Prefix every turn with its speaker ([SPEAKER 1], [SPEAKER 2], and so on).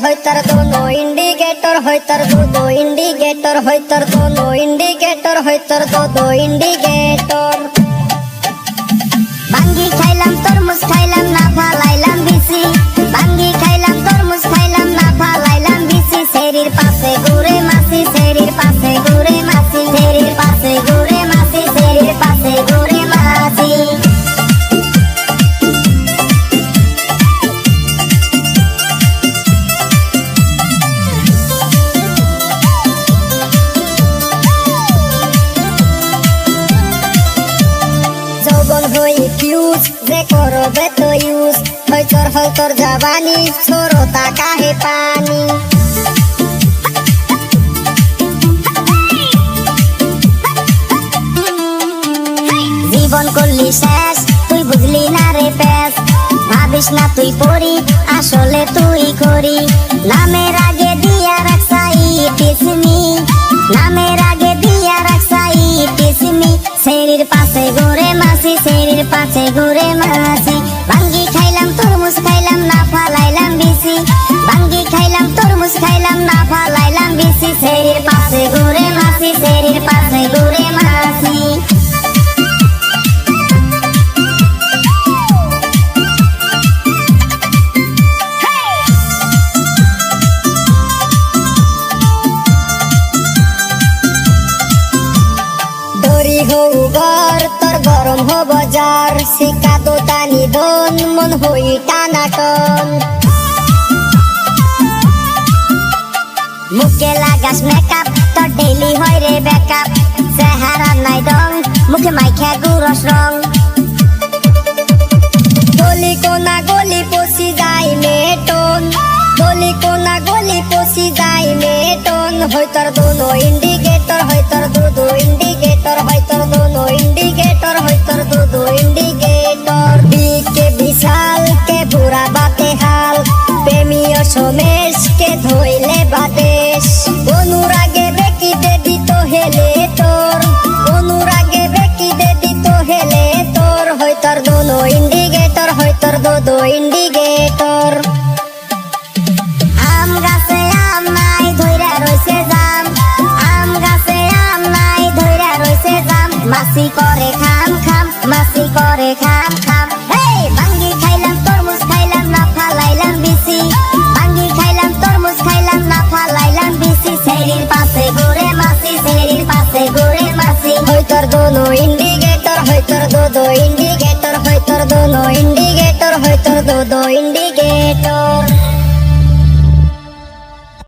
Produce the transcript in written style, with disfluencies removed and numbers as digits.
[SPEAKER 1] होइतर दोनों इंडिकेटर होइतर दो इंडिकेटर होइतर दोनों इंडिकेटर होइतर दो इंडिकेटर भांगी खाइलाम तरमुज खाइलाम ना फालाइलाम बिसी भांगी खाइलाम तरमुज खाइलाम ना फालाइलाम बिसी शरीर पासे घुरे मासी शरीर पासे घुरे मासी शरीर पासे घुरे मासी शरीर पासे घुरे मासी जे करबे तो यूज होइतर जवानी छोरोता काहे पानी जीवन करली शेष तुई बुझली ना रे पेश भाबिस ना तुई परी आसले तुई करी नामेर आगे দিয়া রাখছাই টিসমি নামের আগে দিয়া রাখছাই টিসমি শরীর পাশে ঘুরে মাসি শরীর পাশে ঘুরে মাসি ভাঙ্গি খাইলাম তরমুজ খাইলাম না ফালাইলাম বিসি ভাঙ্গি খাইলাম তরমুজ খাইলাম না ফালাইলাম বিসি শরীর পাশে ঘুরে মাসি শরীর পাশে ঘুরে মাসি তোর গরম হো বাজার শিকা তো টানি দন মন হই টানাটন মুখে লাগাস মেকআপ তোর ডেইলি হয় রে ব্যাকআপ চেহারা নাই দং মুখে মাইখা গুরস রং গলি কোনা গলি পচি যায় মেটন গলি কোনা গলি পচি যায় মেটন হইতর দোনো ইন্ডিকেটর হইতর দো इंडिकेटर होइतर दोनों इंडिकेटर होइतर दो इंडिकेटर बीक के विशाल के बुरा बाते हाल प्रेमियो सोमेश के धोइले बादेश अनुरागे बेकी दे दी तो हेले तोर अनुरागे बेकी दे दी तो हेले तोर होइतर दोनों इंडिकेटर होइतर दो इंडिकेटर आम गाছে आम নাই ধইরা রইছে জাম আম গাছে আম নাই ধইরা রইছে জাম মাসি করে খাম খাম মাসি করে খাম খাম হেই ভাঙ্গি খাইলাম তরমুজ খাইলাম না ফালাইলাম বিসি ভাঙ্গি খাইলাম তরমুজ খাইলাম না ফালাইলাম বিসি শরীর পাশে ঘুরে মাসি শরীর পাশে ঘুরে মাসি হইতর দোনো ইন্ডিকেটর হইতর দো ইন্ডিকেটর হইতর দোনো